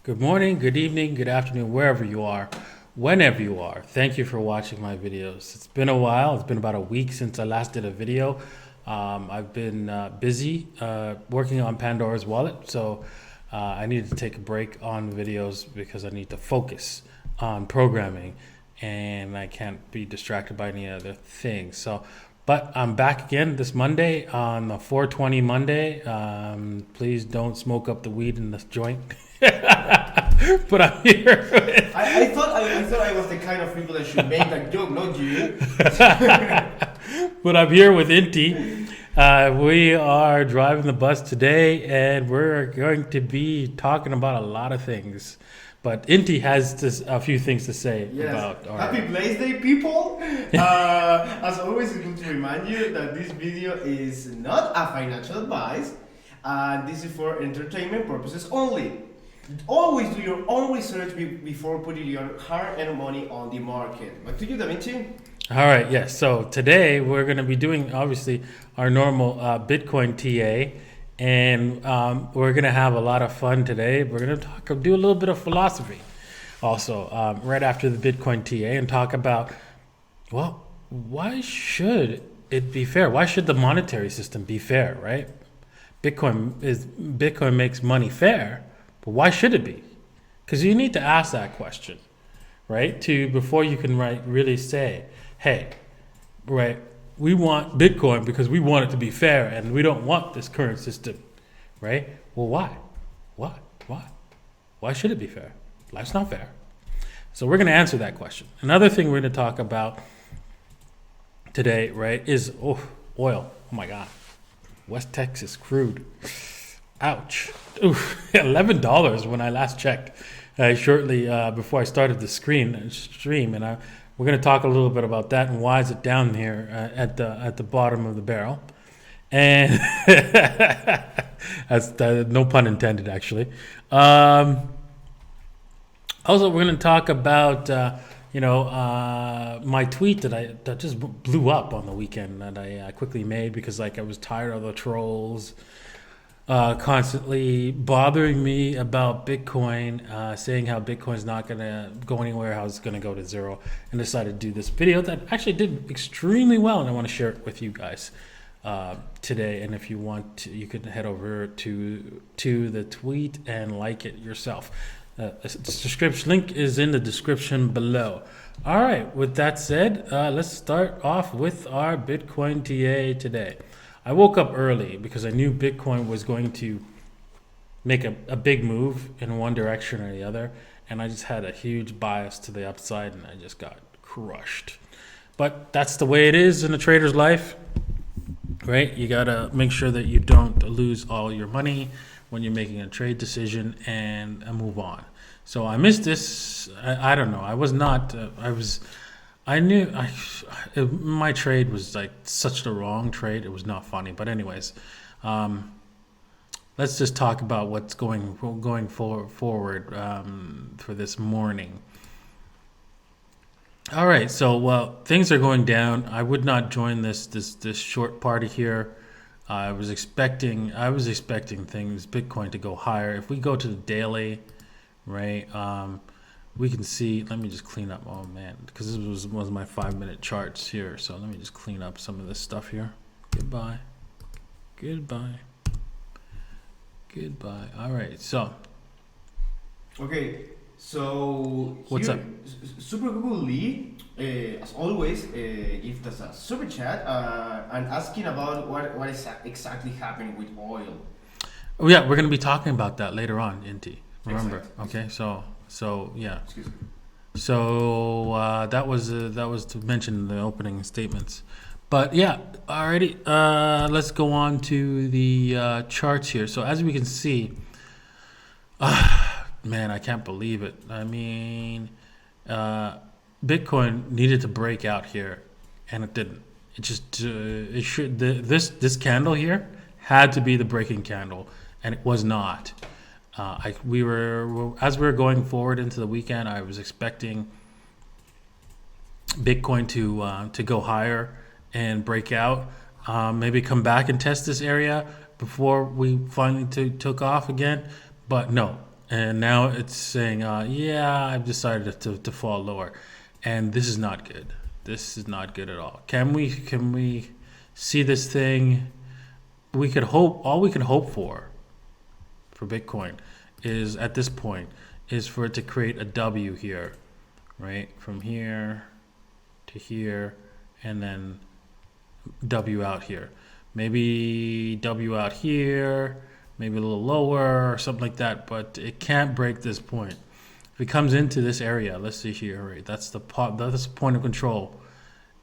Good morning, good evening, good afternoon, wherever you are, whenever you are. Thank you for watching my videos. It's been a while. It's been about a week since I last did a video. I've been busy working on Pandora's wallet, so I needed to take a break on videos because I need to focus on programming and I can't be distracted by any other things. But I'm back again this Monday on the 420 Monday. Please don't smoke up the weed in this joint. But I'm here. I thought I was the kind of people that should make that joke, not you. But I'm here with Inti. We are driving the bus today, and we're going to be talking about a lot of things. But Inti has a few things to say about our... Happy Blaze Day, people! As always, it's good to remind you that this video is not a financial advice. This is for entertainment purposes only. Always do your own research before putting your hard-earned money on the market. Back to you, Davinci. All right, yes. So today we're going to be doing, obviously, our normal Bitcoin TA. And we're going to have a lot of fun today. We're going to do a little bit of philosophy also right after the Bitcoin TA and talk about, well, why should it be fair? Why should the monetary system be fair, right? Bitcoin makes money fair, but why should it be? Because you need to ask that question, right? Before you can really say, hey, right, we want Bitcoin because we want it to be fair and we don't want this current system, right? Well, why? Why should it be fair? Life's not fair. So we're going to answer that question. Another thing we're going to talk about today, right, is oil. Oh my God. West Texas crude. Ouch. $11 when I last checked, shortly before I started the stream, and we're going to talk a little bit about that and why is it down here at the bottom of the barrel, and that's no pun intended, actually. Also, we're going to talk about my tweet that just blew up on the weekend that I quickly made because I was tired of the trolls constantly bothering me about Bitcoin, saying how Bitcoin's not going to go anywhere, how it's going to go to zero, and decided to do this video that actually did extremely well, and I want to share it with you guys today. And if you want to, you can head over to the tweet and like it yourself. The description link is in the description below. All right, with that said, let's start off with our Bitcoin TA today. I woke up early because I knew Bitcoin was going to make a big move in one direction or the other, and I just had a huge bias to the upside, and I just got crushed. But that's the way it is in a trader's life, right? You gotta make sure that you don't lose all your money when you're making a trade decision and move on. So I missed this. I don't know. I was not. I knew my trade was like such the wrong trade. It was not funny. But anyways, let's just talk about what's going forward for this morning. All right. So things are going down. I would not join this short party here. I was expecting things Bitcoin to go higher. If we go to the daily, right? We can see, let me just clean up, oh man, because this was my 5-minute charts here. So let me just clean up some of this stuff here. Goodbye. All right, so. Okay, so what's up? Super Google Lee, as always, gives us a super chat and asking about what is exactly happening with oil. Oh yeah, we're going to be talking about that later on, Inti. Remember? Exactly. Okay, so yeah. Excuse me. So that was to mention the opening statements, but yeah. Alrighty, let's go on to the charts here. So as we can see, man, I can't believe it. I mean, Bitcoin needed to break out here, and it didn't. It just this candle here had to be the breaking candle, and it was not. As we were going forward into the weekend, I was expecting Bitcoin to go higher and break out, maybe come back and test this area before we finally took off again. But no, and now it's saying, yeah, I've decided to fall lower, and this is not good. This is not good at all. Can we see this thing? We could hope. All we can hope for Bitcoin is at this point is for it to create a W here, right? From here to here, and then W out here. Maybe W out here, maybe a little lower or something like that, but it can't break this point. If it comes into this area, let's see here, right? That's the point of control.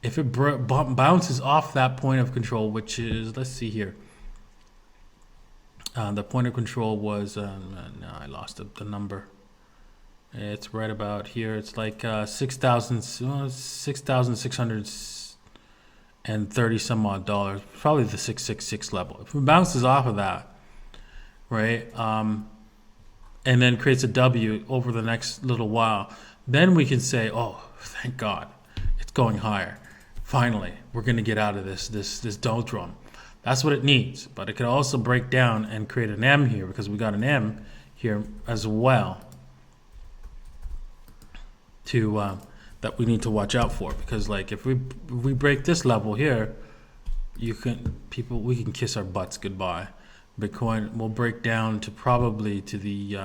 If it bounces off that point of control, which is, let's see here. The point of control was, no, I lost the number. It's right about here. It's like 6,630 some odd dollars. Probably the 666 level. If it bounces off of that, right, and then creates a W over the next little while, then we can say, oh, thank God, it's going higher. Finally, we're going to get out of this doldrum. That's what it needs. But it could also break down and create an M here, because we got an M here as well to that we need to watch out for. Because like if we break this level here, we can kiss our butts goodbye. Bitcoin will break down to probably to the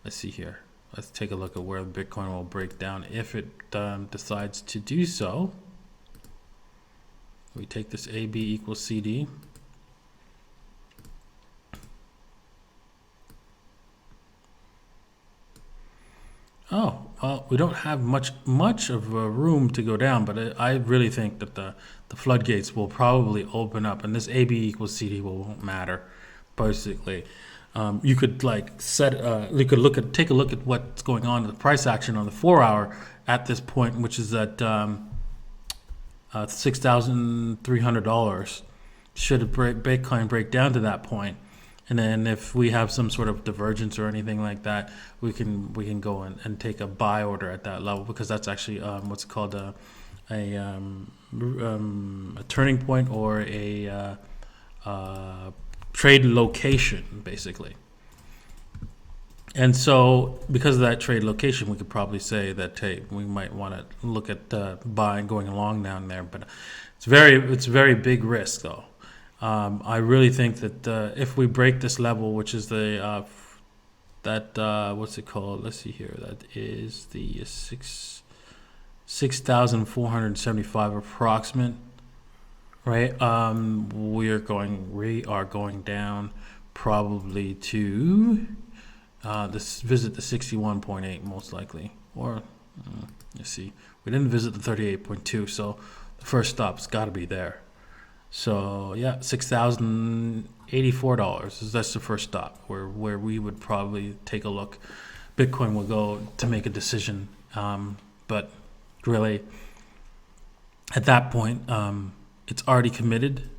let's see here. Let's take a look at where Bitcoin will break down if it decides to do so. We take this AB equals CD. Oh, well, we don't have much of a room to go down, but I really think that the floodgates will probably open up, and this AB equals CD won't matter, basically. You could like take a look at what's going on in the price action on the 4-hour at this point, which is at $6,300. Should Bitcoin break down to that point, and then if we have some sort of divergence or anything like that, we can go and take a buy order at that level, because that's actually what's called a turning point, or a trade location, basically. And so because of that trade location, we could probably say that, hey, we might want to look at buying, going along down there. But it's very big risk, though. I really think that if we break this level, which is the what's it called? Let's see here. That is the 6,475 approximate, right? We are going down probably to visit the 61.8 most likely, or let's see. We didn't visit the 38.2, so the first stop's got to be there. So yeah, $6,084. That's the first stop where we would probably take a look. Bitcoin will go to make a decision, but really, at that point, it's already committed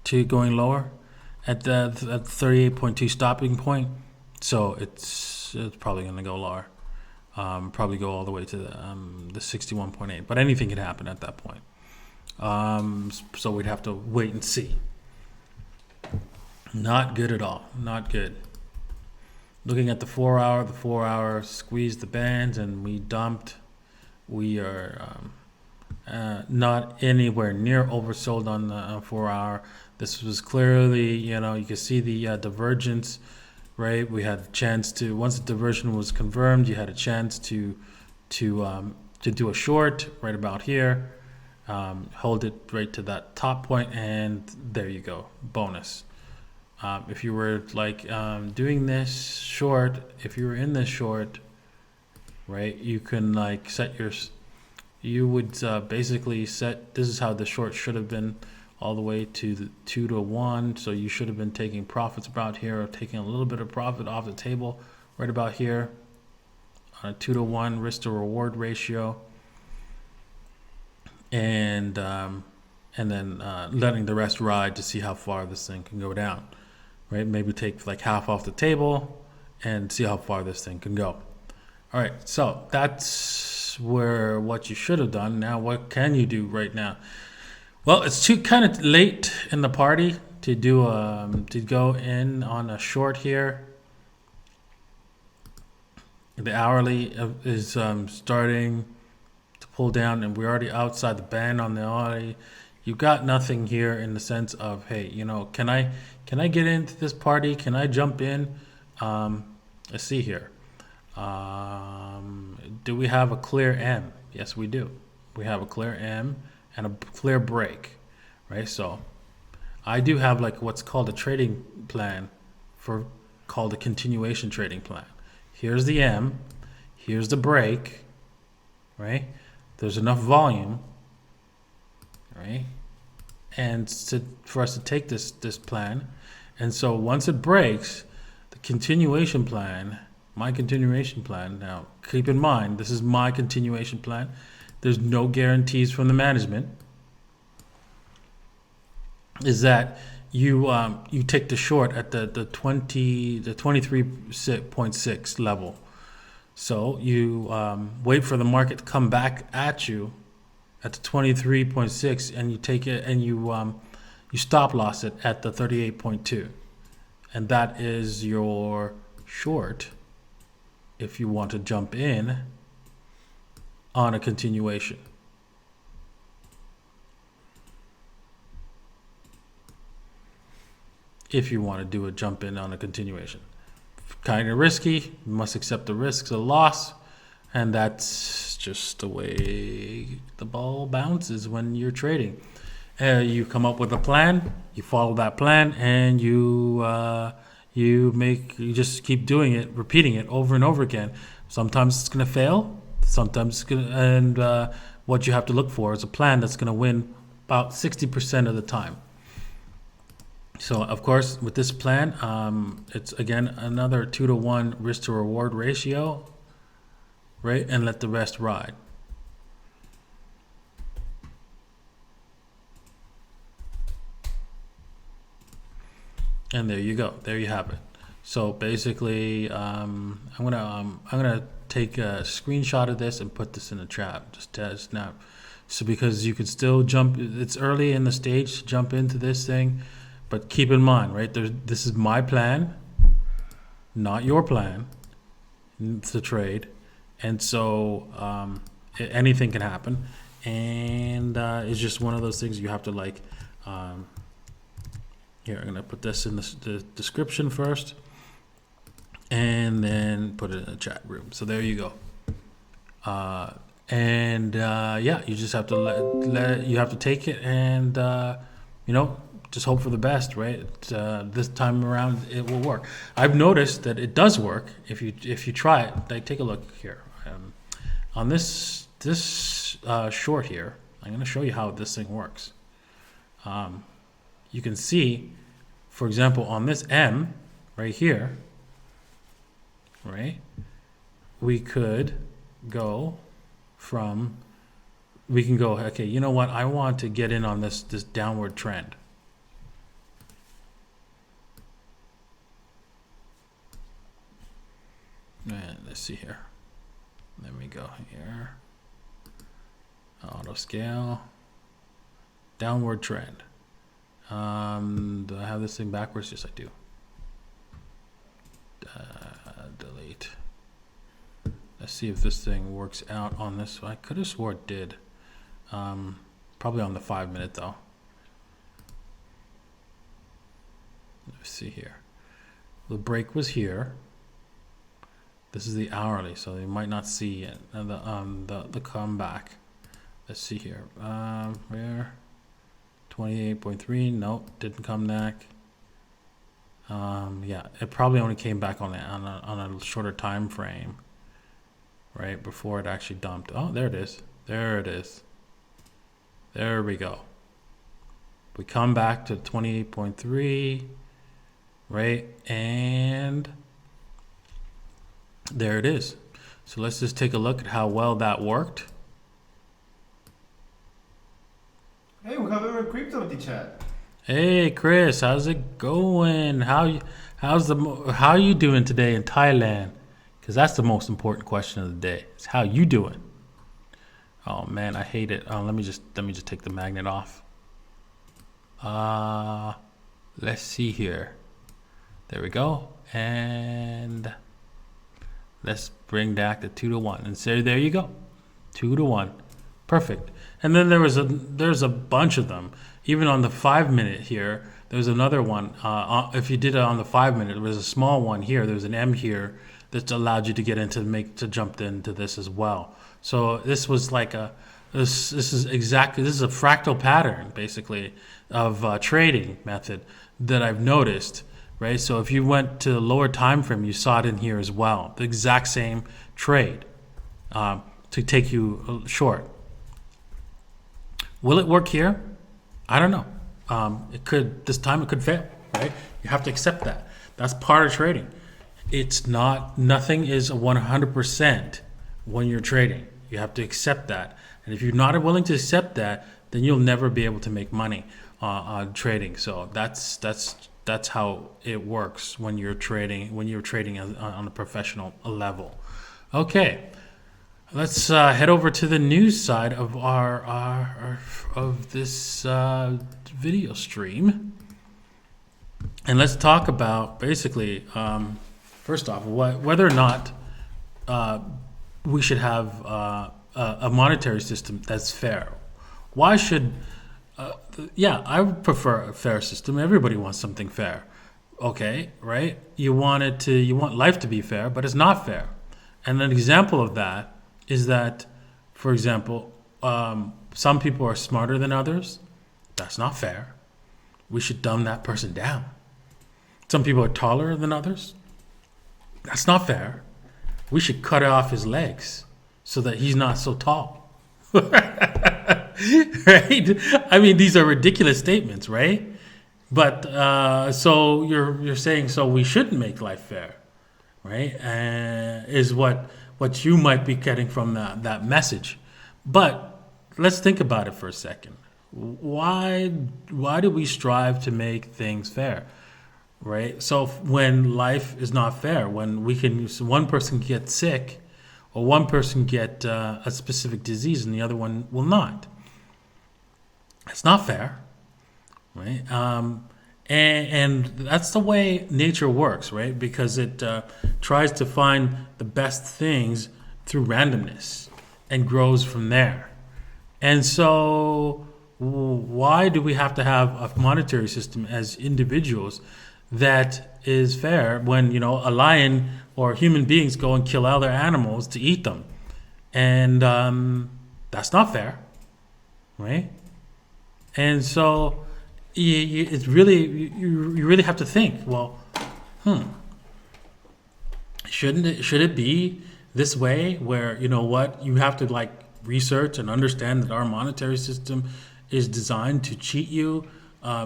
to going lower at the 38.2 stopping point. So it's probably going to go lower. Probably go all the way to the 61.8. But anything can happen at that point. So we'd have to wait and see. Not good at all. Not good. Looking at the 4-hour squeezed the bands and we dumped. We are not anywhere near oversold on the 4-hour. This was clearly, you can see the divergence, right? We had a chance to, once the diversion was confirmed, you had a chance to do a short right about here. Hold it right to that top point, and there you go, bonus. If you were like doing this short, if you were in this short, right, you can like you would basically set, this is how the short should have been, all the way to the 2 to 1. So you should have been taking profits about here, or taking a little bit of profit off the table right about here on a 2 to 1 risk to reward ratio. And then letting the rest ride to see how far this thing can go down, right? Maybe take like half off the table and see how far this thing can go. All right, so that's what you should have done. Now, what can you do right now? Well, it's too kind of late in the party to do to go in on a short here. The hourly is starting to pull down, and we're already outside the band on the hourly. You got nothing here in the sense of, hey, can I get into this party? Can I jump in? Let's see here. Do we have a clear M? Yes, we do. We have a clear M and a clear break, right? So I do have like what's called a trading plan called a continuation trading plan. Here's the M, here's the break, right? There's enough volume, right? And for us to take this plan. And so once it breaks, the continuation plan, my continuation plan, now keep in mind, this is my continuation plan. There's no guarantees from the management. Is that you take the short at the 23.6 level. So you wait for the market to come back at you at the 23.6, and you take it and you stop loss it at the 38.2, and that is your short if you want to jump in on a continuation. If you want to do a jump in on a continuation. Kind of risky, you must accept the risks of loss, and that's just the way the ball bounces when you're trading. You come up with a plan, you follow that plan, and you just keep doing it, repeating it over and over again. Sometimes it's going to fail, sometimes it's going to, and what you have to look for is a plan that's going to win about 60% of the time. So of course, with this plan, it's again another 2-to-1 risk to reward ratio, right? And let the rest ride. And there you go. There you have it. So basically, I'm gonna take a screenshot of this and put this in the chat just to snap. So because you could still jump, it's early in the stage to jump into this thing. But keep in mind, right, this is my plan, not your plan. It's a trade. And so anything can happen. And it's just one of those things you have to like, here, I'm going to put this in the description first. And then put it in the chat room. So there you go. Yeah, you just have to you have to take it and, just hope for the best, right? This time around, it will work. I've noticed that it does work if you try it. Like, take a look here. On this short here, I'm going to show you how this thing works. You can see, for example, on this M right here, right? We could go okay, you know what? I want to get in on this downward trend. And let's see here. Let me go here. Auto scale. Downward trend. Do I have this thing backwards? Yes, I do. Delete. Let's see if this thing works out on this. I could have swore it did. Probably on the 5 minute though. Let's see here. The break was here. This is the hourly, so you might not see it. The comeback. Let's see here. Where? 28.3. Nope, didn't come back. Yeah, it probably only came back on a shorter time frame, right before it actually dumped. Oh, there it is. There it is. There we go. We come back to 28.3, right, and there it is. So let's just take a look at how well that worked. Hey, we have a crypto in the chat. Hey Chris, how's it going? How you doing today in Thailand? Because that's the most important question of the day. It's how you doing? Oh man, I hate it. Let me just take the magnet off. Let's see here. There we go. And Let's bring back the 2-to-1 and say, there you go, 2-to-1, perfect. And then there's a bunch of them. Even on the 5-minute here, there's another one. If you did it on the 5-minute, there was a small one here. There's an M here that allowed you to get to jump into this as well. So this was like this is a fractal pattern basically of trading method that I've noticed, right? So if you went to the lower time frame, you saw it in here as well. The exact same trade to take you short. Will it work here? I don't know. This time it could fail, right? You have to accept that. That's part of trading. Nothing is 100% when you're trading. You have to accept that. And if you're not willing to accept that, then you'll never be able to make money on trading. So that's how it works when you're trading on a professional level. Okay. Let's head over to the news side of of this video stream, and let's talk about basically first off whether or not we should have a monetary system that's fair. Why should? I would prefer a fair system. Everybody wants something fair. Okay, right? You want life to be fair, but it's not fair. And an example of that is that, for example, some people are smarter than others. That's not fair. We should dumb that person down. Some people are taller than others. That's not fair. We should cut off his legs so that he's not so tall. Right? I mean, these are ridiculous statements, right? But so you're saying so we shouldn't make life fair, right? Is what you might be getting from that message. But let's think about it for a second. Why do we strive to make things fair, right? So when life is not fair, when one person get sick or one person get a specific disease and the other one will not, it's not fair, right? And that's the way nature works, right? Because it tries to find the best things through randomness and grows from there. And so why do we have to have a monetary system as individuals that is fair when, a lion or human beings go and kill other animals to eat them? And that's not fair, right? And so it's really you really have to think, well, should it be this way where you have to research and understand that our monetary system is designed to cheat you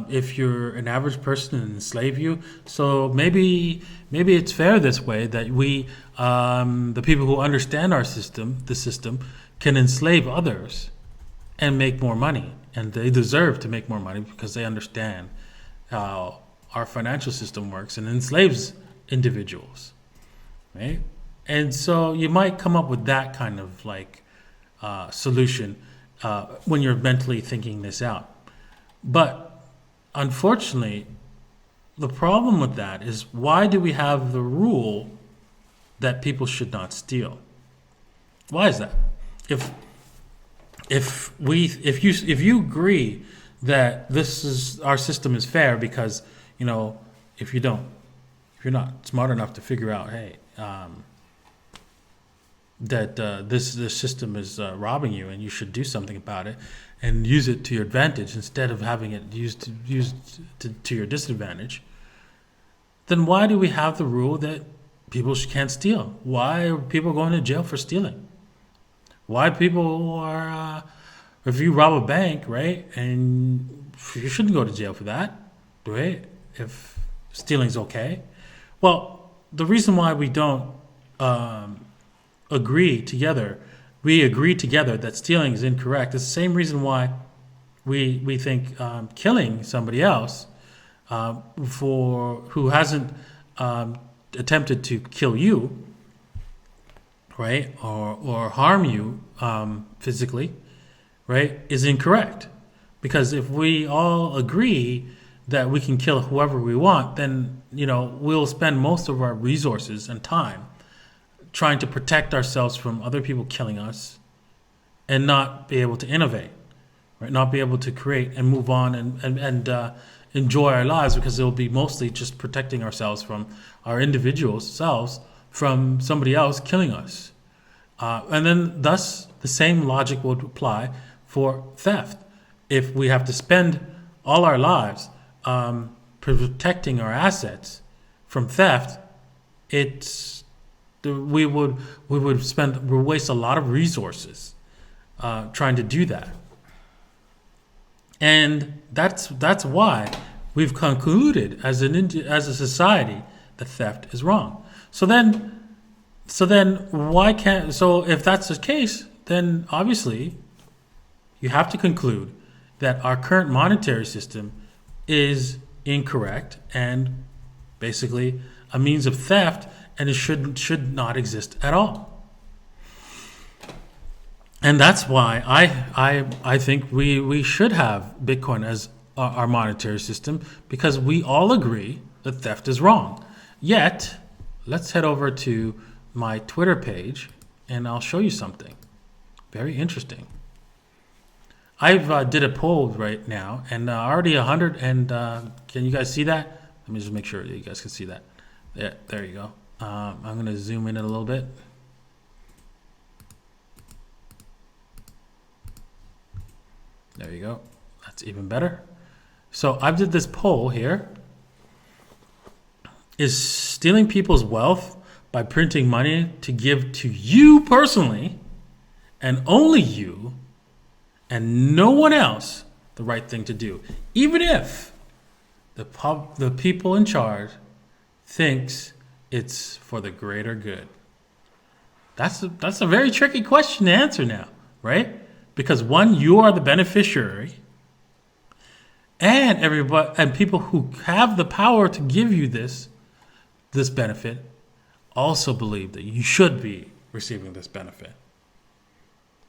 if you're an average person and enslave you. So maybe it's fair this way that we the people who understand the system can enslave others and make more money. And they deserve to make more money because they understand how our financial system works and enslaves individuals, right? And so you might come up with that kind of solution when you're mentally thinking this out. But unfortunately, the problem with that is, why do we have the rule that people should not steal? Why is that? If you agree that our system is fair because if you're not smart enough to figure out, hey, that this system is robbing you and you should do something about it and use it to your advantage instead of having it used to your disadvantage, then why do we have the rule that people can't steal? Why are people going to jail for stealing? Why people are, if you rob a bank, right, and you shouldn't go to jail for that, right, if stealing's okay. Well, the reason why we don't agree together that stealing is incorrect is the same reason why we think killing somebody else who hasn't attempted to kill you, right, or harm you physically, right, is incorrect. Because if we all agree that we can kill whoever we want, then we'll spend most of our resources and time trying to protect ourselves from other people killing us and not be able to innovate, right? Not be able to create and move on and enjoy our lives, because it will be mostly just protecting ourselves from our individual selves from somebody else killing us. And then thus the same logic would apply for theft. If we have to spend all our lives protecting our assets from theft, we would waste a lot of resources trying to do that. And that's why we've concluded as a society that theft is wrong. So then why can't? So if that's the case, then obviously you have to conclude that our current monetary system is incorrect and basically a means of theft, and it should not exist at all. And that's why I think we should have Bitcoin as our monetary system, because we all agree that theft is wrong. Yet, let's head over to my Twitter page and I'll show you something very interesting. I've did a poll right now, and already 100. And can you guys see that? Let me just make sure that you guys can see that. There you go. I'm going to zoom in a little bit. There you go. That's even better. So I did this poll here. Is stealing people's wealth by printing money to give to you personally, and only you, and no one else, the right thing to do, even if the people in charge thinks it's for the greater good? That's a very tricky question to answer now, right? Because one, you are the beneficiary, and everybody and people who have the power to give you this benefit also believe that you should be receiving this benefit,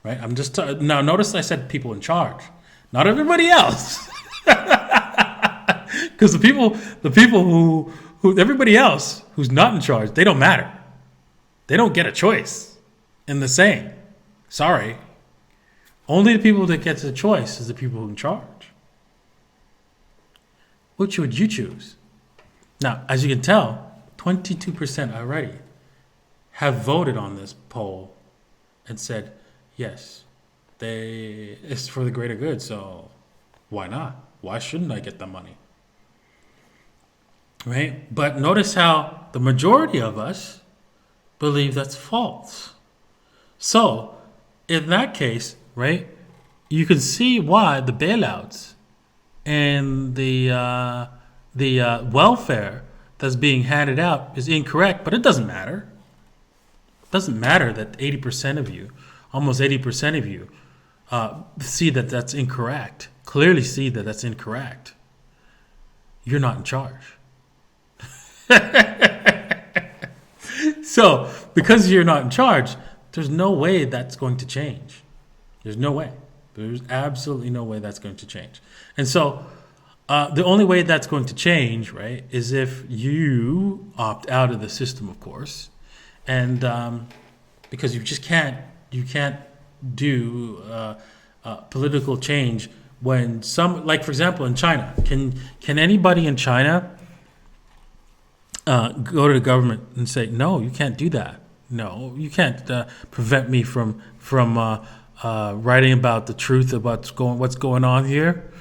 right? I'm just now. Notice I said people in charge, not everybody else, because the people who everybody else who's not in charge, they don't matter. They don't get a choice in the saying. Sorry, only the people that get the choice is the people in charge. Which would you choose? Now, as you can tell, 22% already have voted on this poll and said, yes, it's for the greater good, so why not? Why shouldn't I get the money? Right? But notice how the majority of us believe that's false. So, in that case, right, you can see why the bailouts and the welfare that's being handed out is incorrect, but it doesn't matter. It doesn't matter that 80% of you, almost 80% of you, see that that's incorrect. Clearly see that that's incorrect. You're not in charge. So, because you're not in charge, there's no way that's going to change. There's no way. There's absolutely no way that's going to change. And so, the only way that's going to change, right, is if you opt out of the system, of course, and because you can't do political change when like for example in China, can anybody in China go to the government and say, no, you can't do that. No, you can't prevent me from writing about the truth about what's going on here.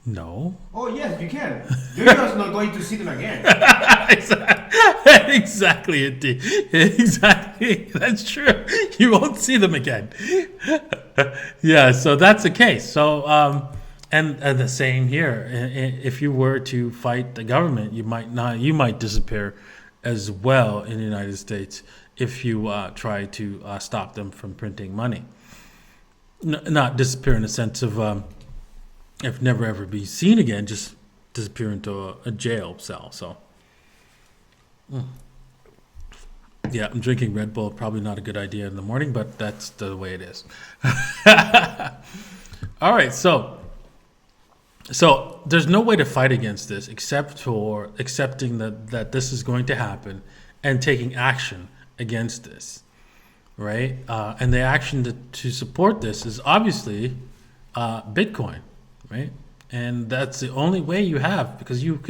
No. Oh yes, you can. You're just not going to see them again. Exactly, indeed. Exactly. That's true. You won't see them again. Yeah, so that's the case. So, and the same here. If you were to fight the government, you might disappear as well in the United States if you try to stop them from printing money. Not disappear in the sense of if never ever be seen again, just disappear into a jail cell. So, yeah, I'm drinking Red Bull. Probably not a good idea in the morning, but that's the way it is. All right, so there's no way to fight against this except for accepting that this is going to happen and taking action against this. right? And the action to support this is obviously Bitcoin, right? And that's the only way you have, because you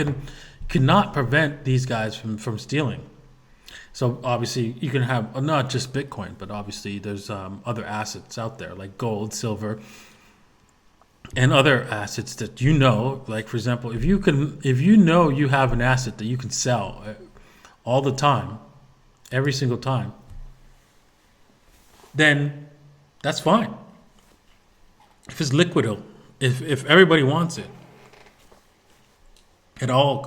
cannot prevent these guys from stealing. So obviously you can have not just Bitcoin, but obviously there's other assets out there like gold, silver, and other assets that like for example, if you know you have an asset that you can sell all the time, every single time, then that's fine. If it's liquid, if everybody wants it at all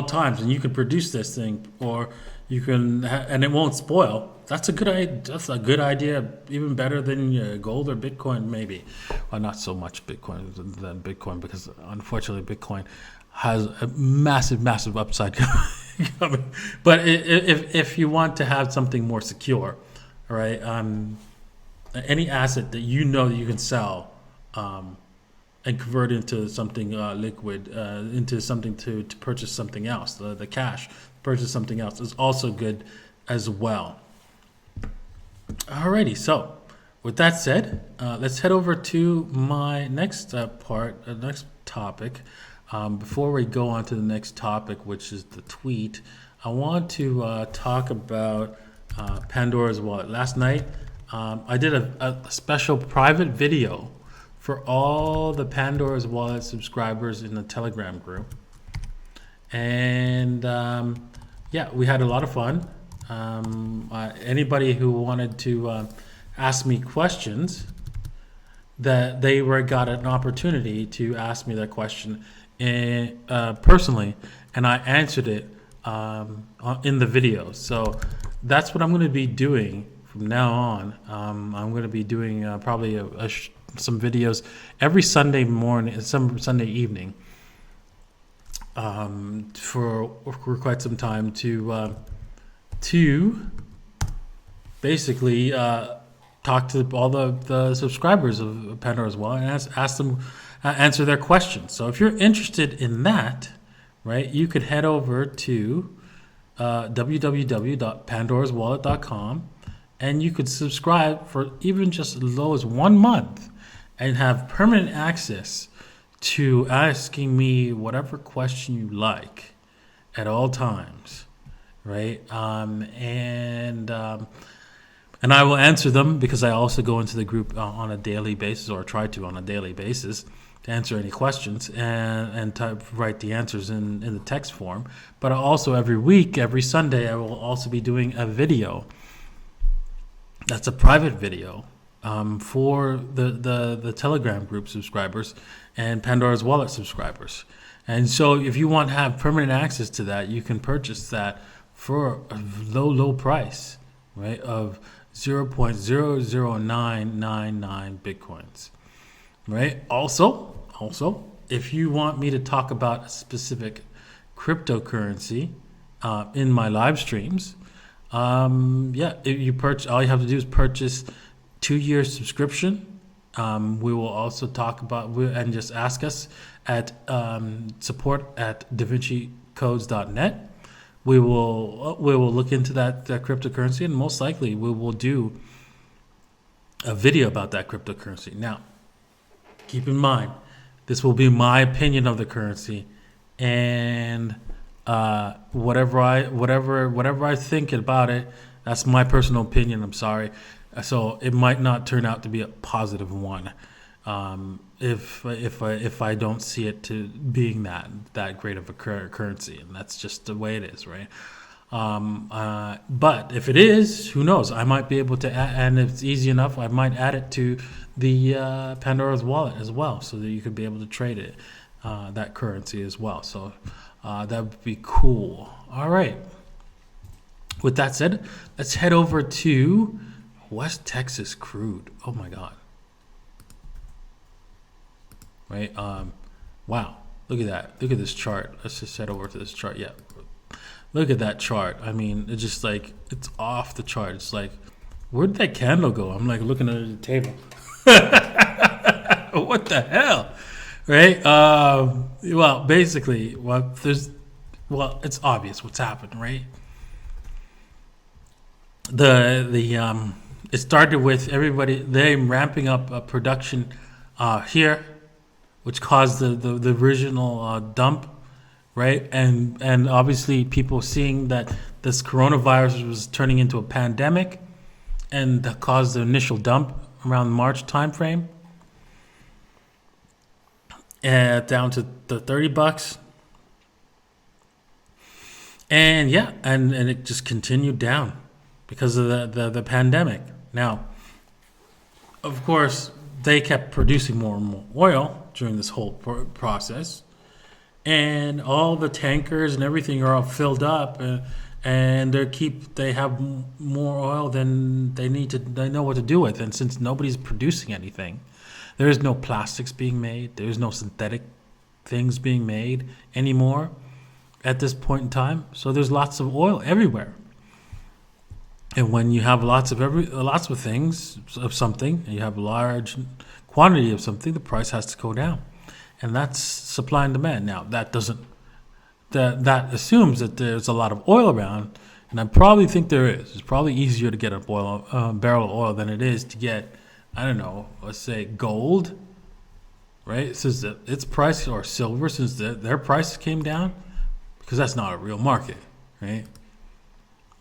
times, and you can produce this thing, or you can and it won't spoil. That's a good idea. That's a good idea. Even better than gold or Bitcoin, maybe. Well, not so much Bitcoin than Bitcoin, because unfortunately Bitcoin has a massive upside coming. But if you want to have something more secure, right? Any asset that you know that you can sell and convert into something liquid, into something to purchase something else, the cash, purchase something else is also good as well. Alrighty, so with that said, let's head over to my next next topic. Before we go on to the next topic, which is the tweet, I want to talk about Pandora's wallet. Last night, I did a special private video for all the Pandora's wallet subscribers in the Telegram group. And we had a lot of fun. Anybody who wanted to ask me questions, that they got an opportunity to ask me that question personally, and I answered it in the video. So that's what I'm going to be doing from now on. I'm going to be doing probably some videos every Sunday morning, some Sunday evening, for quite some time to basically talk to all the subscribers of Pandora's Wallet and ask them, answer their questions. So if you're interested in that, right, you could head over to www.pandoraswallet.com, and you could subscribe for even just as low as 1 month and have permanent access to asking me whatever question you like at all times, right? And I will answer them, because I also go into the group on a daily basis, or try to on a daily basis, to answer any questions and to write the answers in the text form. But also every week, every Sunday, I will also be doing a video. That's a private video for the Telegram group subscribers and Pandora's Wallet subscribers. And so if you want to have permanent access to that, you can purchase that for a low price, right, of 0.00999 Bitcoins, right? Also, if you want me to talk about a specific cryptocurrency in my live streams, if you purchase, all you have to do is purchase 2-year subscription. We will also talk about, and just ask us at support@davincicodes.net. We will look into that cryptocurrency, and most likely we will do a video about that cryptocurrency. Now, keep in mind, this will be my opinion of the currency, and whatever I think about it, that's my personal opinion. I'm sorry. So it might not turn out to be a positive one, if I don't see it to being that great of a currency, and that's just the way it is, right? But if it is, who knows? I might be able to add, and if it's easy enough, I might add it to the Pandora's Wallet as well, so that you could be able to trade it, that currency as well. So that would be cool. All right. With that said, let's head over to West Texas crude. Oh my God. Right. Wow. Look at that. Look at this chart. Let's just head over to this chart. Yeah. Look at that chart. I mean, it's just like, it's off the chart. It's like, where did that candle go? I'm like looking at the table. What the hell? Right. Well, basically, it's obvious what's happened, right? it started with everybody they ramping up production here, which caused the original dump, right? And obviously people seeing that this coronavirus was turning into a pandemic, and that caused the initial dump around the March timeframe, down to the $30. And yeah, and it just continued down because of the pandemic. Now, of course, they kept producing more and more oil during this whole process, and all the tankers and everything are all filled up, and they have more oil than they know what to do with. And since nobody's producing anything, there is no plastics being made, there's no synthetic things being made anymore at this point in time. So there's lots of oil everywhere. And when you have lots of things of something, and you have a large quantity of something, the price has to go down, and that's supply and demand. Now that assumes that there's a lot of oil around, and I probably think there is. It's probably easier to get a barrel of oil than it is to get, I don't know, let's say gold, right? Since its price, or silver, since their prices came down, because that's not a real market, right?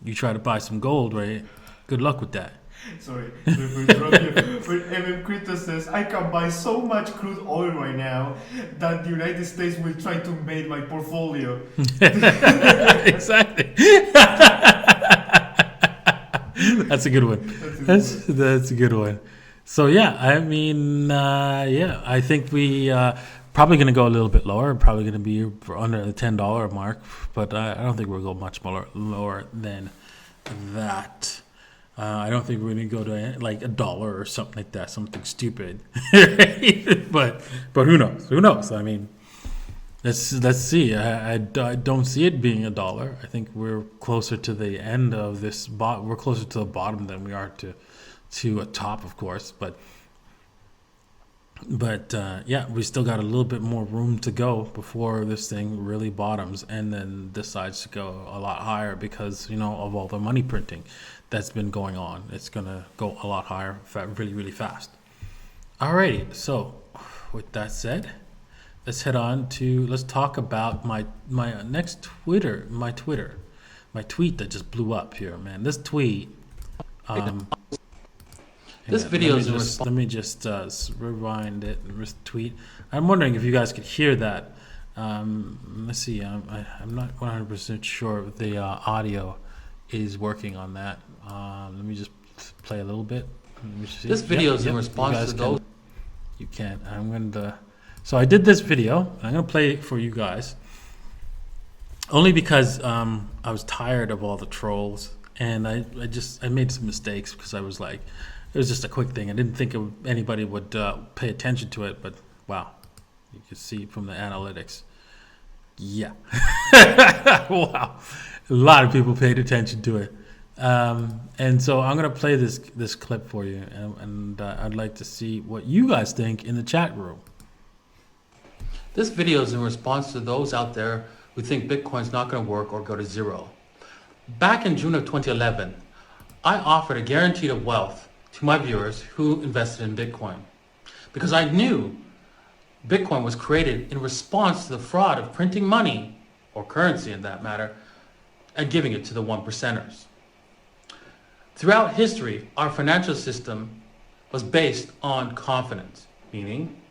You try to buy some gold, right? Good luck with that. Sorry, we interrupt you. But MM Crypto says, I can buy so much crude oil right now that the United States will try to invade my portfolio. Exactly. That's a good one. That's a good one. So yeah, I mean, I think we probably going to go a little bit lower. Probably going to be under the $10 mark, but I don't think we'll go much lower than that. I don't think we're going to go to like $1 or something like that, something stupid. but who knows? Who knows? I mean, let's see. I don't see it being $1. I think we're closer to the end of this. We're closer to the bottom than we are to a top, of course. But yeah, we still got a little bit more room to go before this thing really bottoms and then decides to go a lot higher because, of all the money printing that's been going on. It's going to go a lot higher really, really fast. Alrighty, so with that said, let's talk about my tweet that just blew up here, man. This tweet, this video is a response. Let me just rewind it and tweet. I'm wondering if you guys could hear that. Let's see. I'm not 100% sure if the audio is working on that. Let me just play a little bit. Let me see. This video is in response to those. You can. I'm going to. So I did this video. I'm going to play it for you guys. Only because I was tired of all the trolls, and I made some mistakes because I was like. It was just a quick thing. I didn't think anybody would pay attention to it, but wow, you can see from the analytics. Yeah, wow, a lot of people paid attention to it, and so I'm gonna play this clip for you, and I'd like to see what you guys think in the chat room. This video is in response to those out there who think Bitcoin's not going to work or go to zero. Back in June of 2011, I offered a guarantee of wealth to my viewers who invested in Bitcoin because I knew Bitcoin was created in response to the fraud of printing money, or currency in that matter, and giving it to the 1%ers. Throughout history, our financial system was based on confidence, meaning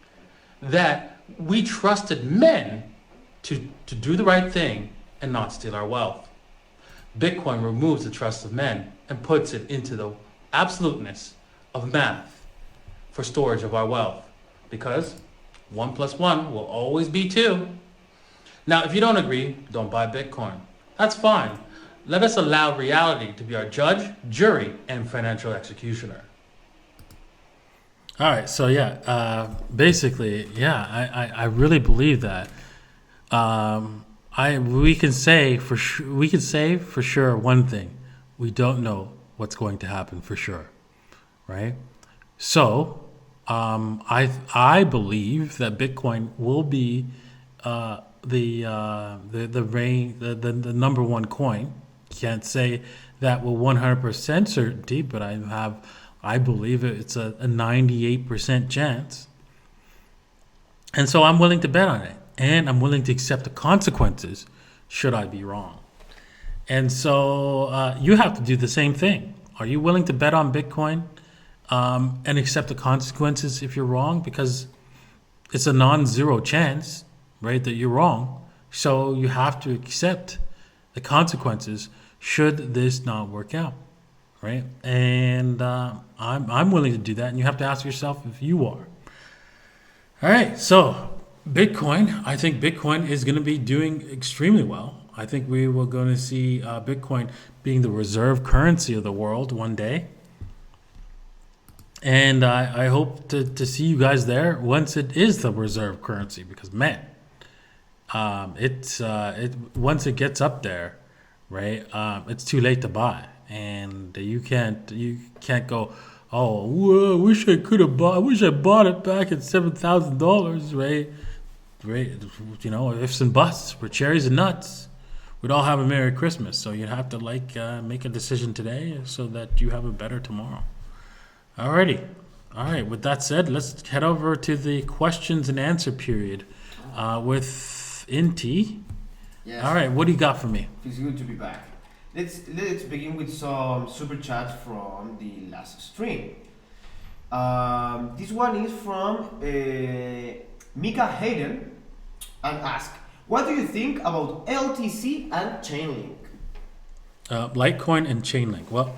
that we trusted men to do the right thing and not steal our wealth. Bitcoin removes the trust of men and puts it into the absoluteness of math for storage of our wealth, because 1 + 1 will always be 2. Now, if you don't agree, don't buy Bitcoin. That's fine. Let us allow reality to be our judge, jury, and financial executioner. All right, so yeah, basically, yeah, I really believe that. We can say for sure one thing: we don't know what's going to happen for sure, right? So, I believe that Bitcoin will be the number one coin can't say that with 100% certainty, but I believe it's a 98% chance. And so I'm willing to bet on it. And I'm willing to accept the consequences should I be wrong. And so you have to do the same thing. Are you willing to bet on Bitcoin and accept the consequences if you're wrong? Because it's a non-zero chance, right, that you're wrong. So you have to accept the consequences should this not work out, right? And I'm willing to do that. And you have to ask yourself if you are. All right, so Bitcoin, I think Bitcoin is going to be doing extremely well. I think we were going to see Bitcoin being the reserve currency of the world one day. And I hope to see you guys there once it is the reserve currency, because man, once it gets up there, right? It's too late to buy, and you can't go, oh, whoa, I wish I bought it back at $7,000, right? Right, you know, ifs and buts, we're cherries and nuts. We'd all have a Merry Christmas. So you have to make a decision today so that you have a better tomorrow. Alrighty. All right. With that said, let's head over to the questions and answer period with Inti. Yes. All right. What do you got for me? It's good to be back. Let's begin with some super chats from the last stream. This one is from Mika Hayden and ask, what do you think about LTC and Chainlink? Litecoin and Chainlink. Well,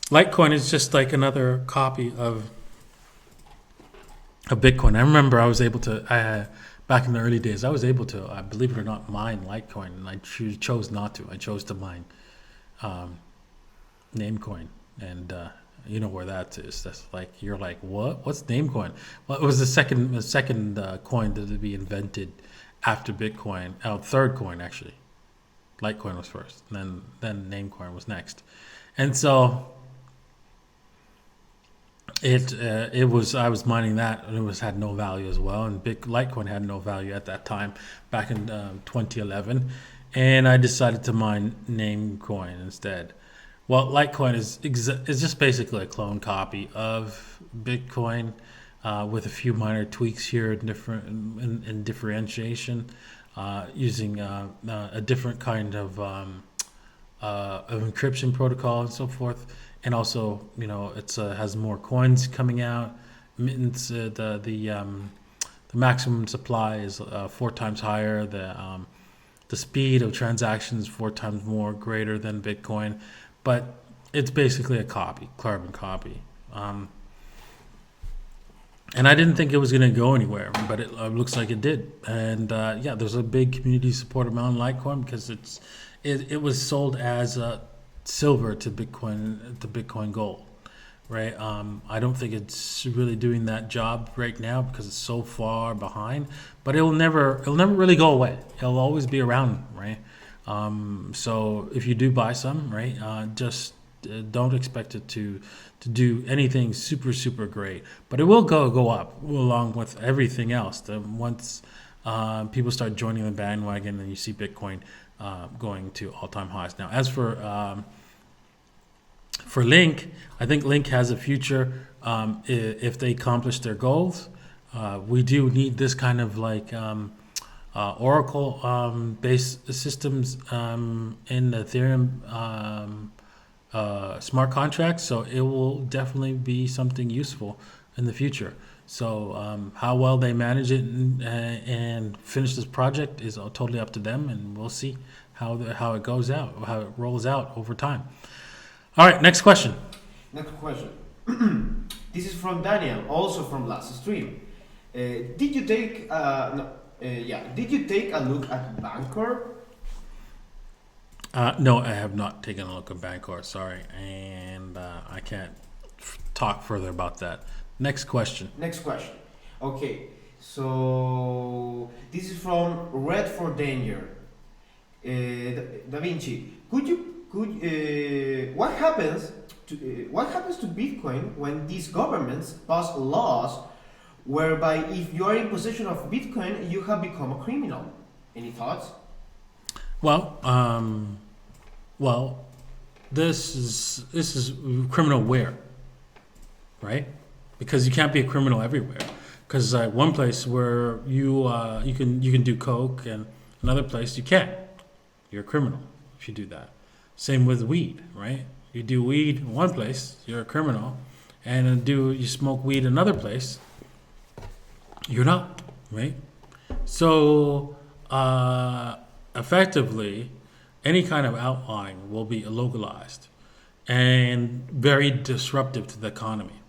Litecoin is just like another copy of Bitcoin. I remember I was able to, back in the early days, I was able to, believe it or not, mine Litecoin, and I chose not to. I chose to mine Namecoin, and you know where that is. That's like, you're like, what? What's Namecoin? Well, it was the second coin to be invented after Bitcoin. Third coin actually. Litecoin was first, and then Namecoin was next, and so it was, I was mining that, and it had no value as well, and Litecoin had no value at that time back in 2011, and I decided to mine Namecoin instead. Well, Litecoin is just basically a clone copy of Bitcoin with a few minor tweaks here in differentiation, using a different kind of encryption protocol and so forth. And also, you know, it's has more coins coming out. Mittens, the maximum supply is 4 times higher. The speed of transactions 4 times more greater than Bitcoin. But it's basically a carbon copy. And I didn't think it was going to go anywhere, but it looks like it did. And yeah, there's a big community support around Litecoin because it was sold as silver to Bitcoin Gold, right? I don't think it's really doing that job right now because it's so far behind. But it'll never really go away. It'll always be around, right? So if you do buy some, right, just don't expect it to do anything super great, but it will go up along with everything else. Once people start joining the bandwagon, and you see Bitcoin going to all-time highs. Now, as for Link, I think Link has a future if they accomplish their goals. We do need this kind of like Oracle based systems in Ethereum smart contracts, so it will definitely be something useful in the future. So how well they manage it and finish this project is totally up to them, and we'll see how it goes out, how it rolls out over time. All right, next question. Next question. This is from Daniel, also from last stream. Did you take a look at Bancor? No, I have not taken a look at Bancor, sorry, and I can't talk further about that. Next question. Okay, so this is from Red for Danger. Davinci, what happens to Bitcoin when these governments pass laws whereby if you are in possession of Bitcoin, you have become a criminal? Any thoughts? Well, Well, this is criminal where, right? Because you can't be a criminal everywhere. Because one place where you can do coke, and another place you can't. You're a criminal if you do that. Same with weed, right? You do weed in one place, you're a criminal, and then you smoke weed another place, you're not, right? So effectively, any kind of outlawing will be localized and very disruptive to the economy,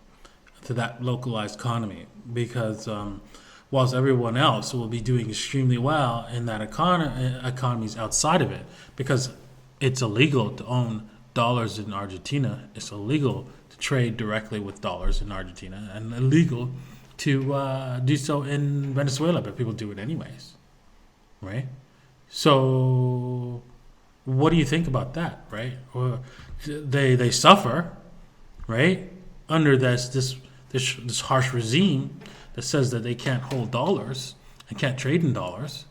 to that localized economy, because whilst everyone else will be doing extremely well in that economies outside of it, because it's illegal to own dollars in Argentina, it's illegal to trade directly with dollars in Argentina, and illegal to do so in Venezuela, but people do it anyways, right? So what do you think about that, right? Or they suffer, right, under this harsh regime that says that they can't hold dollars and can't trade in dollars,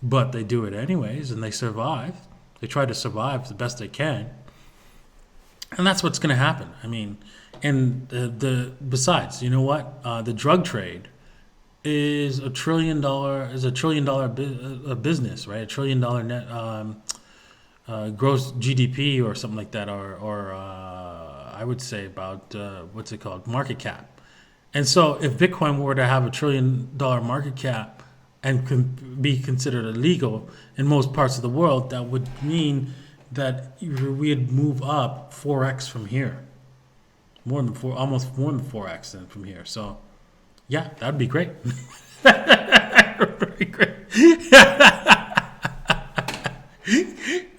but they do it anyways, and they survive. They try to survive the best they can, and that's what's going to happen. I mean, and besides, you know what? The drug trade is a $1 trillion business, right? $1 trillion net gross GDP or something like that, or I would say about what's it called, market cap. And so, if Bitcoin were to have $1 trillion market cap and be considered illegal in most parts of the world, that would mean that we'd move up 4x from here, almost more than 4x then from here. So, yeah, that'd be great. Very great.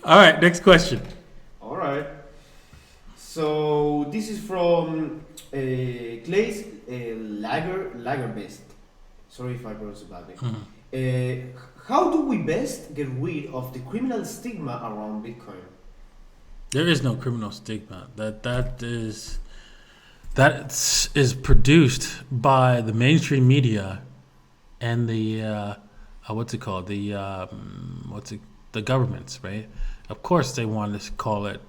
All right, next question. All right. So this is from Clay's Lagerbest. Sorry if I pronounced it badly. How do we best get rid of the criminal stigma around Bitcoin? There is no criminal stigma. That is produced by the mainstream media and the the governments, right? Of course, they want to call it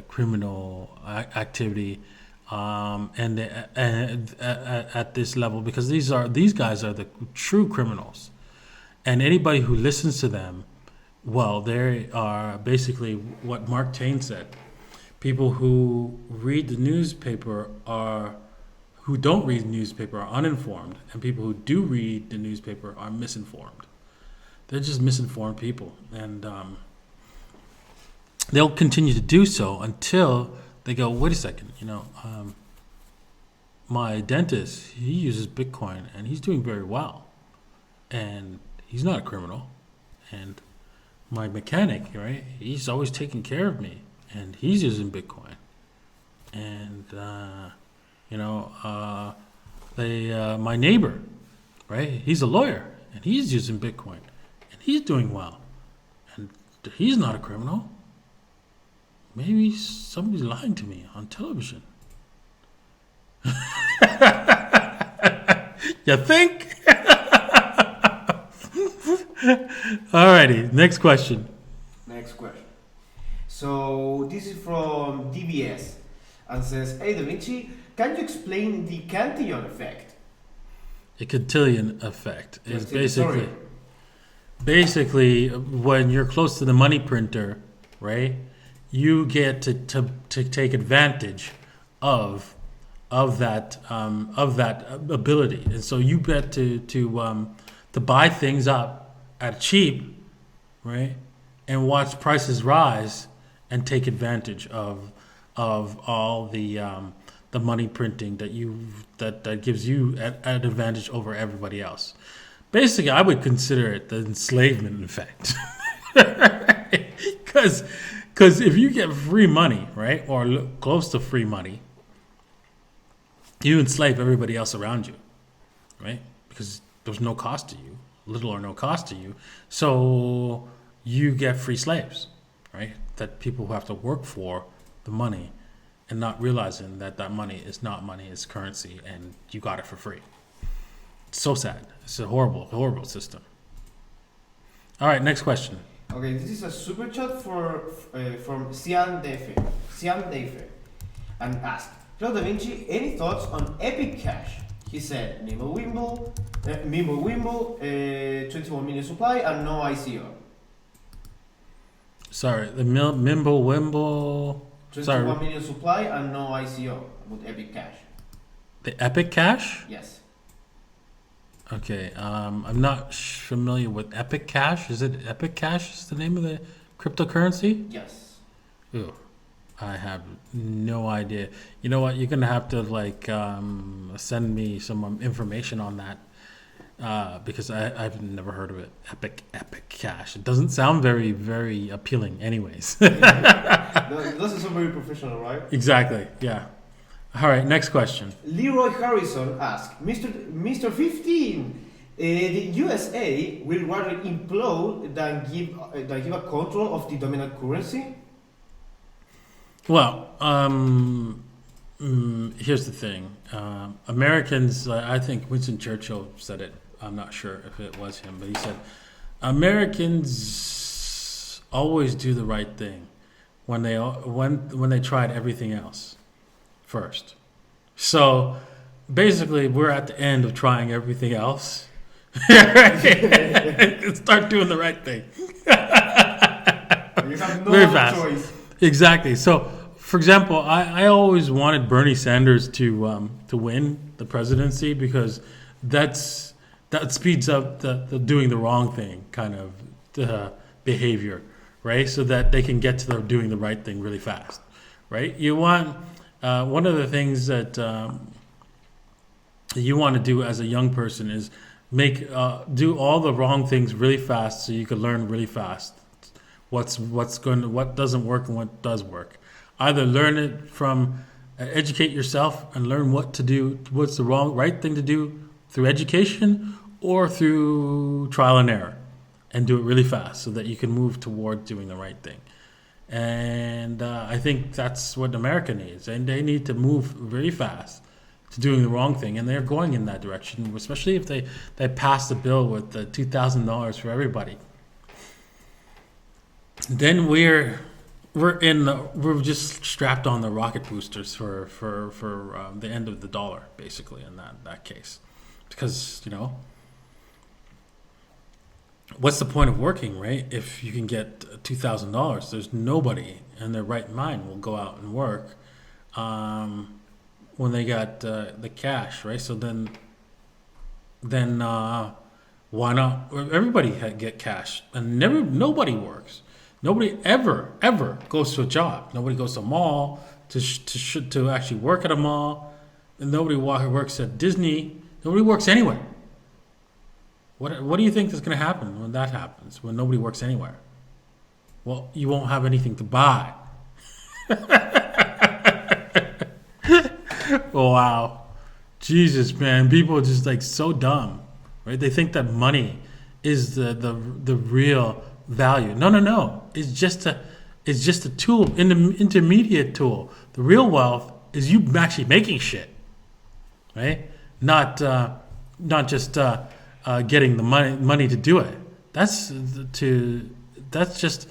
criminal activity, and at this level, because these guys are the true criminals, and anybody who listens to them, well, they are basically what Mark Twain said. People who read the newspaper who don't read the newspaper are uninformed, and people who do read the newspaper are misinformed. They're just misinformed people, and they'll continue to do so until they go, wait a second, my dentist, he uses Bitcoin, and he's doing very well, and he's not a criminal, and my mechanic, right, he's always taking care of me, and he's using Bitcoin, and my neighbor, right, he's a lawyer, and he's using Bitcoin, and he's doing well, and he's not a criminal. Maybe somebody's lying to me on television. You think? Alrighty, next question. Next question. So this is from DBS and says, "Hey Davinci, can you explain the Cantillon effect?" The Cantillon effect is basically when you're close to the money printer, right? You get to take advantage of that ability, and so you get to buy things up at cheap, right, and watch prices rise and take advantage of all the money printing that gives you an advantage over everybody else. Basically, I would consider it the enslavement effect, because if you get free money, right, or close to free money, you enslave everybody else around you, right? Because there's no cost to you, little or no cost to you. So you get free slaves, right? That people who have to work for the money and not realizing that money is not money, it's currency, and you got it for free. It's so sad. It's a horrible, horrible system. All right, next question. Okay, this is a super chat from Cian Defe, and asked, "Hello Davinci, any thoughts on Epic Cash?" He said, Mimblewimble, 21 million supply and no ICO. Sorry, the Mimblewimble. 21 million supply and no ICO with Epic Cash. The Epic Cash? Yes. Okay, I'm not familiar with Epic Cash. Is it Epic Cash is the name of the cryptocurrency? Yes. Ooh, I have no idea. You know what? You're gonna have to send me some information on that because I've never heard of it. Epic Cash. It doesn't sound very, very appealing, anyways. That doesn't sound very professional, right? Exactly. Yeah. All right. Next question. Leroy Harrison asked, Mr. 15, the USA will rather implode than give a control of the dominant currency? Well, here's the thing. Americans, I think Winston Churchill said it. I'm not sure if it was him, but he said, Americans always do the right thing when they tried everything else first. So basically, we're at the end of trying everything else. Start doing the right thing. You have no Very fast. choice. Exactly. So, for example, I always wanted Bernie Sanders to win the presidency because that speeds up the doing the wrong thing kind of behavior, right? So that they can get to the doing the right thing really fast, right? You want one of the things that you want to do as a young person is do all the wrong things really fast so you can learn really fast what doesn't work and what does work. Either learn it from educate yourself and learn what to do, what's the right thing to do through education or through trial and error, and do it really fast so that you can move toward doing the right thing. And I think that's what America needs, and they need to move very fast to doing the wrong thing, and they're going in that direction, especially if they pass the bill with the $2,000 for everybody. Then we're just strapped on the rocket boosters for the end of the dollar, basically, in that case, because what's the point of working, right? If you can get $2,000, there's nobody in their right mind will go out and work when they got the cash, right? So then why not everybody get cash? And nobody works. Nobody ever goes to a job. Nobody goes to a mall to actually work at a mall. And nobody works at Disney. Nobody works anywhere. What do you think is going to happen when that happens? When nobody works anywhere? Well, you won't have anything to buy. Wow, Jesus, man! People are just so dumb, right? They think that money is the real value. No. It's just a tool, an intermediate tool. The real wealth is you actually making shit, right? Not just getting the money to do it. That's just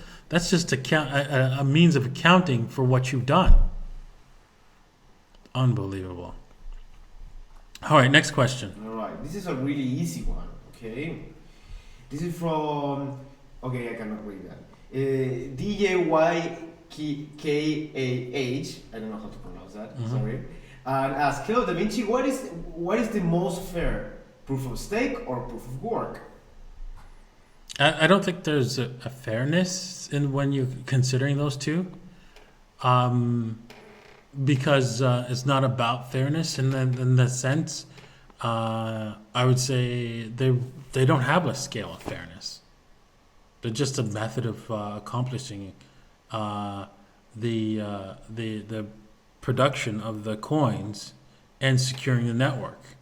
a means of accounting for what you've done. Unbelievable. All right, next question. All right, this is a really easy one. Okay, this is from. Okay, I cannot read that. DJYKAH. I don't know how to pronounce that. Mm-hmm. Sorry. And ask, hello Davinci, what is the most fair, proof of stake or proof of work? I don't think there's a fairness in when you're considering those two, because it's not about fairness in the sense. I would say they don't have a scale of fairness. They're just a method of accomplishing the production of the coins and securing the network.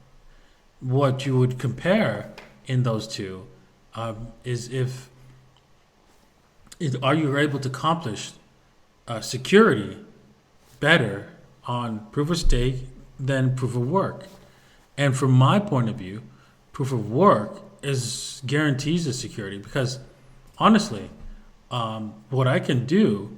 What you would compare in those two is are you able to accomplish security better on proof of stake than proof of work? And from my point of view, proof of work guarantees the security because honestly, what I can do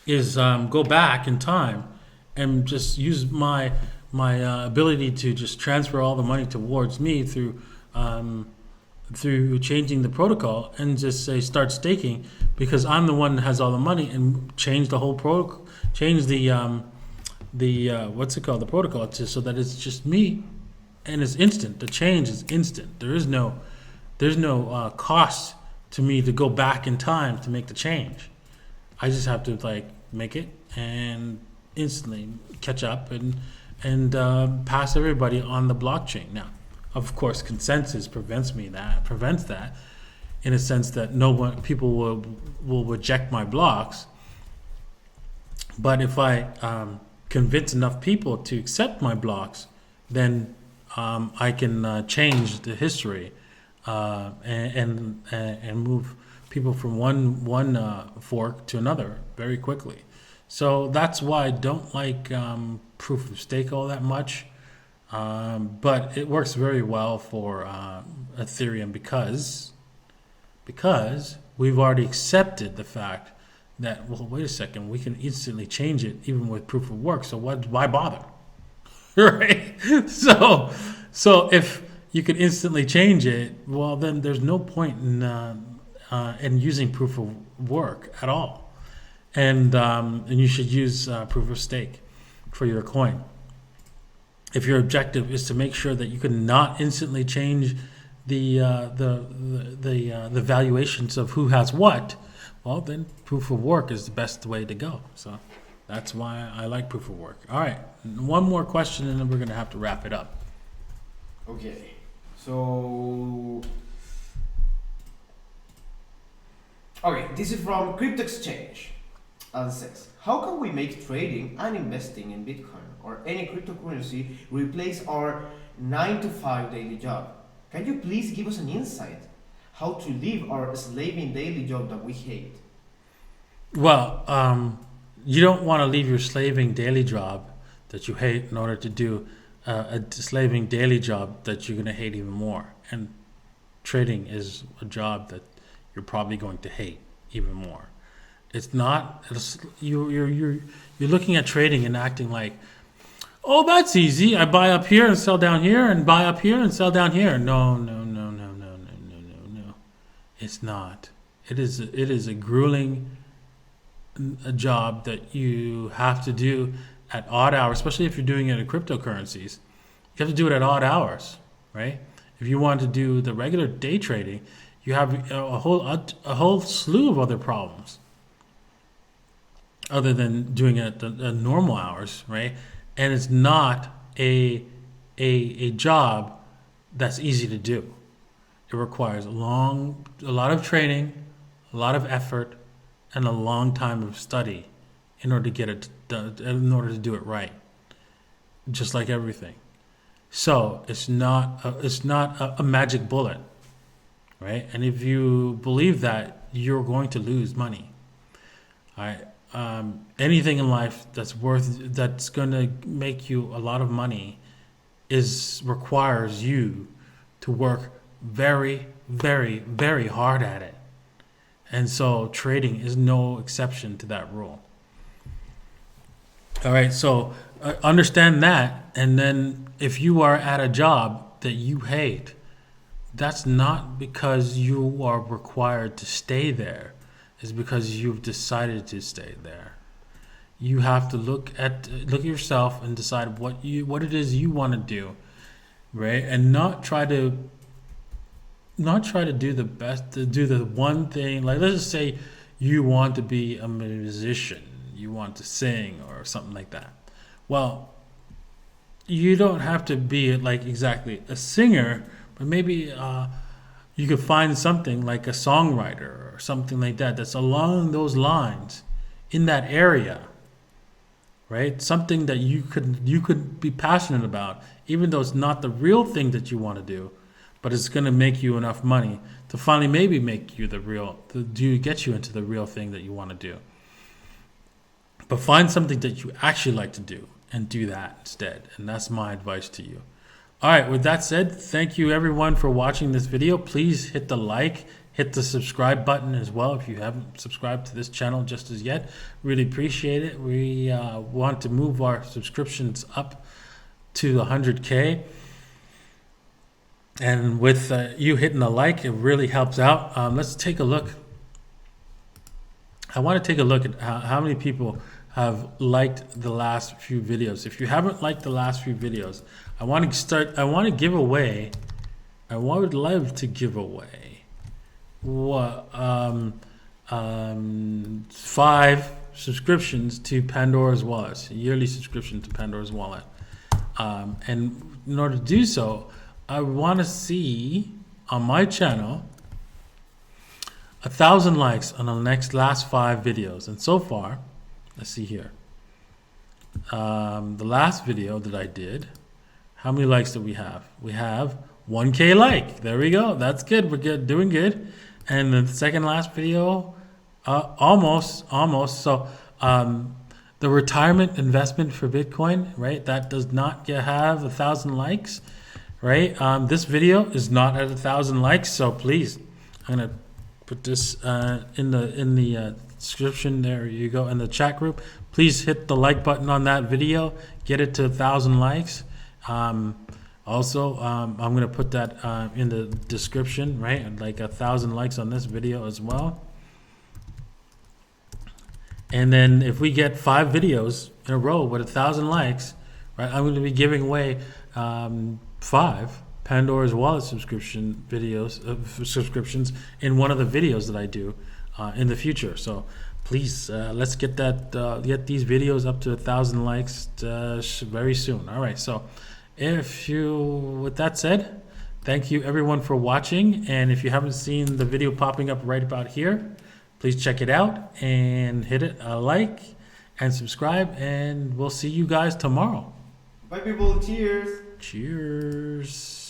is go back in time and just use my ability to just transfer all the money towards me through changing the protocol, and just say start staking, because I'm the one that has all the money, and change the whole protocol, change the what's it called, the protocol, so that it's just me, and it's instant. The change is instant. There's no cost to me to go back in time to make the change. I just have to like make it and instantly catch up and pass everybody on the blockchain. Now, of course, consensus prevents that, in a sense that people will reject my blocks. But if I convince enough people to accept my blocks, then I can change the history and move people from one fork to another very quickly. So that's why I don't like proof of stake all that much. But it works very well for Ethereum because we've already accepted the fact that, well, wait a second, we can instantly change it even with proof of work. So why bother? Right? So if you can instantly change it, well, then there's no point in using proof of work at all. And you should use proof of stake for your coin. If your objective is to make sure that you can not instantly change the valuations of who has what, well, then proof of work is the best way to go. So that's why I like proof of work. All right, one more question, and then we're going to have to wrap it up. Okay, so this is from Crypto Exchange, and says, how can we make trading and investing in Bitcoin or any cryptocurrency replace our 9-to-5 daily job? Can you please give us an insight how to leave our slaving daily job that we hate? Well, you don't want to leave your slaving daily job that you hate in order to do a slaving daily job that you're going to hate even more. And trading is a job that you're probably going to hate even more. It's not, you're looking at trading and acting like, oh, that's easy. I buy up here and sell down here, and buy up here and sell down here. No. It's not. It is a grueling job that you have to do at odd hours, especially if you're doing it in cryptocurrencies. You have to do it at odd hours, right? If you want to do the regular day trading, you have a whole slew of other problems other than doing it at the normal hours, right? And it's not a job that's easy to do. It requires a lot of training, a lot of effort, and a long time of study in order to get it done, in order to do it right. Just like everything. So it's not a magic bullet, right? And if you believe that, you're going to lose money. All right. Anything in life that's going to make you a lot of money requires you to work very, very, very hard at it. And so trading is no exception to that rule. All right, so understand that. And then if you are at a job that you hate, that's not because you are required to stay there. It's because you've decided to stay there. You have to look at yourself and decide what it is you want to do, right? And not try to do the best, to do the one thing. Like, let's just say you want to be a musician, you want to sing or something like that. Well, you don't have to be like exactly a singer, but maybe you could find something like a songwriter or something like that that's along those lines in that area, right? Something that you could be passionate about, even though it's not the real thing that you want to do, but it's going to make you enough money to finally maybe make you get you into the real thing that you want to do. But find something that you actually like to do and do that instead. And that's my advice to you. All right, with that said, thank you everyone for watching this video. Please hit the like Hit the subscribe button as well if you haven't subscribed to this channel just as yet. Really appreciate it. We want to move our subscriptions up to 100K. And with you hitting a like, it really helps out. Let's take a look. I want to take a look at how many people have liked the last few videos. If you haven't liked the last few videos, I want to give away. I would love to give away 5 subscriptions to Pandora's wallet, a yearly subscription to Pandora's wallet. And in order to do so, I want to see on my channel 1,000 likes on the last 5 videos. And so far, let's see here. The last video that I did, how many likes do we have? We have 1K like. There we go. That's good. We're good, doing good. And the second last video, almost. So the retirement investment for Bitcoin, right? That does not have 1,000 likes, right? This video is not at 1,000 likes. So please, I'm gonna put this in the description. There you go, in the chat group. Please hit the like button on that video. Get it to 1,000 likes. Also, I'm going to put that in the description, right? Like 1,000 likes on this video as well. And then if we get 5 videos in a row with 1,000 likes, right, I'm going to be giving away 5 Pandora's wallet subscription videos, subscriptions in one of the videos that I do in the future. So please, let's get get these videos up to 1,000 likes very soon. All right, so. With that said, thank you everyone for watching. And if you haven't seen the video popping up right about here, please check it out and hit it a like and subscribe. And we'll see you guys tomorrow. Bye, people. Cheers. Cheers.